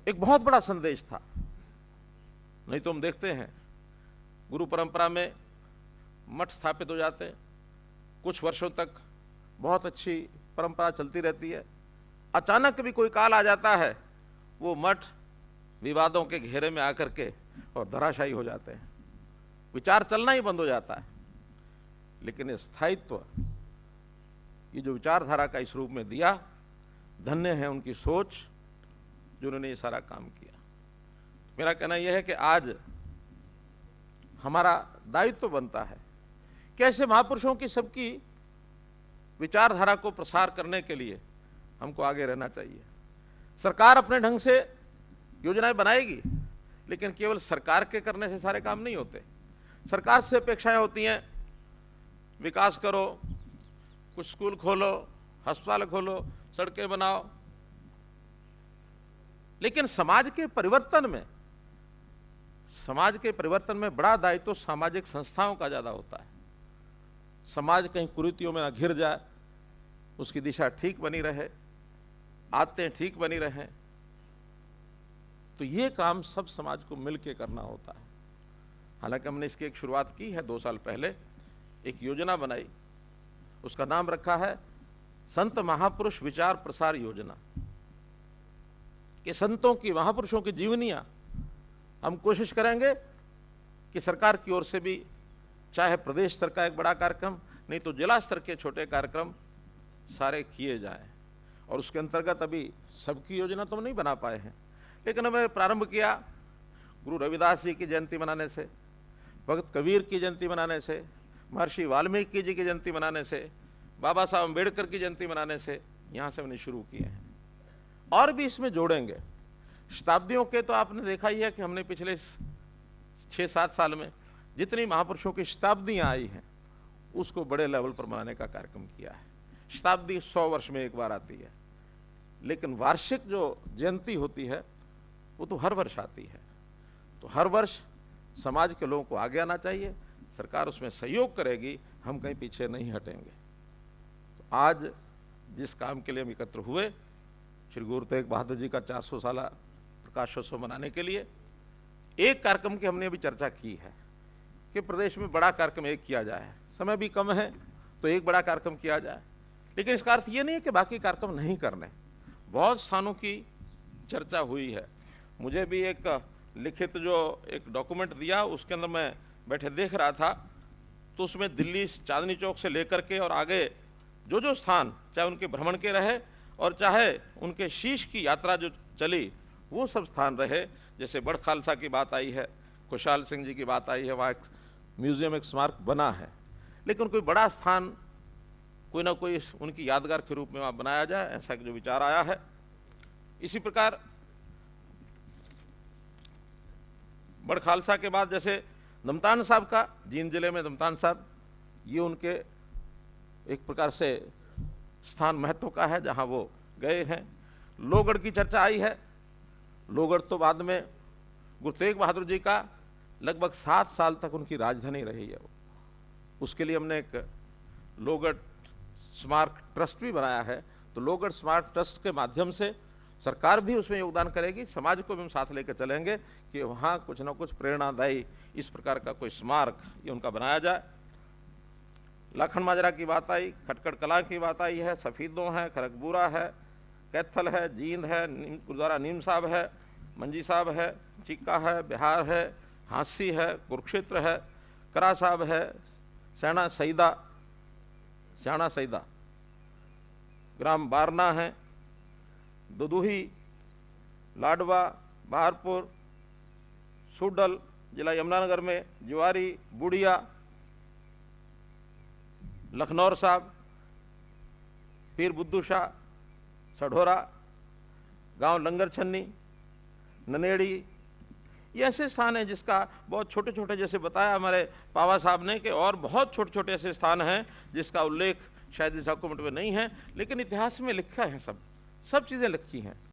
एक बहुत बड़ा संदेश था। नहीं तो हम देखते हैं गुरु परंपरा में मठ स्थापित हो जाते हैं, कुछ वर्षों तक बहुत अच्छी परंपरा चलती रहती है, अचानक भी कोई काल आ जाता है, वो मठ विवादों के घेरे में आकर के और धराशायी हो जाते हैं, विचार चलना ही बंद हो जाता है। लेकिन ये स्थायित्व, ये जो विचारधारा का इस रूप में दिया, धन्य है उनकी सोच जिन्होंने ये सारा काम किया। मेरा कहना यह है कि आज हमारा दायित्व बनता है कि ऐसे महापुरुषों की सबकी विचारधारा को प्रसार करने के लिए हमको आगे रहना चाहिए। सरकार अपने ढंग से योजनाएं बनाएगी, लेकिन केवल सरकार के करने से सारे काम नहीं होते। सरकार से अपेक्षाएं होती हैं, विकास करो, कुछ स्कूल खोलो, अस्पताल खोलो, सड़कें बनाओ, लेकिन समाज के परिवर्तन में बड़ा दायित्व सामाजिक संस्थाओं का ज्यादा होता है। समाज कहीं कुरीतियों में ना घिर जाए, उसकी दिशा ठीक बनी रहे, आदतें ठीक बनी रहें, तो ये काम सब समाज को मिलकर करना होता है। हालांकि हमने इसकी एक शुरुआत की है 2 साल पहले, एक योजना बनाई, उसका नाम रखा है संत महापुरुष विचार प्रसार योजना। कि संतों की, महापुरुषों की जीवनियां हम कोशिश करेंगे कि सरकार की ओर से भी, चाहे प्रदेश स्तर का एक बड़ा कार्यक्रम, नहीं तो जिला स्तर के छोटे कार्यक्रम सारे किए जाएं। और उसके अंतर्गत अभी सबकी योजना तो हम नहीं बना पाए हैं, लेकिन हमें प्रारंभ किया गुरु रविदास जी की जयंती मनाने से, भगत कबीर की जयंती मनाने से, महर्षि वाल्मीकि जी की जयंती मनाने से, बाबा साहब अम्बेडकर की जयंती मनाने से, यहाँ से हमने शुरू किए हैं और भी इसमें जोड़ेंगे। शताब्दियों के तो आपने देखा ही है कि हमने पिछले 6-7 साल में जितनी महापुरुषों की शताब्दियाँ आई हैं, उसको बड़े लेवल पर मनाने का कार्यक्रम किया है। शताब्दी 100 वर्ष में एक बार आती है, लेकिन वार्षिक जो जयंती होती है वो तो हर वर्ष आती है। तो हर वर्ष समाज के लोगों को आगे आना चाहिए, सरकार उसमें सहयोग करेगी, हम कहीं पीछे नहीं हटेंगे। तो आज जिस काम के लिए हम एकत्र हुए, श्री गुरु तेग बहादुर जी का 400 साला प्रकाशोत्सव मनाने के लिए, एक कार्यक्रम की हमने अभी चर्चा की है कि प्रदेश में बड़ा कार्यक्रम एक किया जाए। समय भी कम है तो एक बड़ा कार्यक्रम किया जाए, लेकिन इसका अर्थ ये नहीं है कि बाकी कार्यक्रम नहीं करने। बहुत स्थानों की चर्चा हुई है। मुझे भी एक लिखित जो एक डॉक्यूमेंट दिया, उसके अंदर मैं बैठे देख रहा था, तो उसमें दिल्ली चांदनी चौक से लेकर के और आगे जो जो स्थान, चाहे उनके भ्रमण के रहे और चाहे उनके शीश की यात्रा जो चली, वो सब स्थान रहे। जैसे बड़ खालसा की बात आई है, खुशहाल सिंह जी की बात आई है, वहाँ एक म्यूजियम, एक स्मारक बना है, लेकिन कोई बड़ा स्थान कोई ना कोई उनकी यादगार के रूप में वहाँ बनाया जाए, ऐसा जो विचार आया है। इसी प्रकार बड़ खालसा के बाद जैसे दमतान साहब का, जींद जिले में दमतान साहब, ये उनके एक प्रकार से स्थान महत्व का है जहाँ वो गए हैं। लोहगढ़ की चर्चा आई है। लोहगढ़ तो बाद में गुरु तेग बहादुर जी का लगभग 7 साल तक उनकी राजधानी रही है। उसके लिए हमने एक लोहगढ़ स्मारक ट्रस्ट भी बनाया है। तो लोहगढ़ स्मारक ट्रस्ट के माध्यम से सरकार भी उसमें योगदान करेगी, समाज को भी हम साथ लेकर चलेंगे कि वहाँ कुछ ना कुछ प्रेरणादायी इस प्रकार का कोई स्मारक ये उनका बनाया जाए। लाखन माजरा की बात आई, खटखड़ कला की बात आई है, सफ़ीदों है, खरगपुरा है, कैथल है, जींद है, गुरुद्वारा नीम साहब है, मंजी साहब है, चिक्का है, बिहार है, हांसी है, कुरुक्षेत्र है, करा साहब है, सैना सईदा, ग्राम बारना है, दुदुही, लाडवा, बहारपुर, सुडल जिला यमुनानगर में, जिवारी, बुढ़िया, लखनौर साहब, पीर बुद्धू शाह, सढोरा, गांव लंगर छन्नी, ननेड़ी, ये ऐसे स्थान हैं जिसका बहुत छोटे छोटे, जैसे बताया हमारे पावा साहब ने, कि और बहुत छोटे छोटे ऐसे स्थान हैं जिसका उल्लेख शायद इस डॉक्यूमेंट में नहीं है, लेकिन इतिहास में लिखा है, सब चीज़ें लिखी हैं।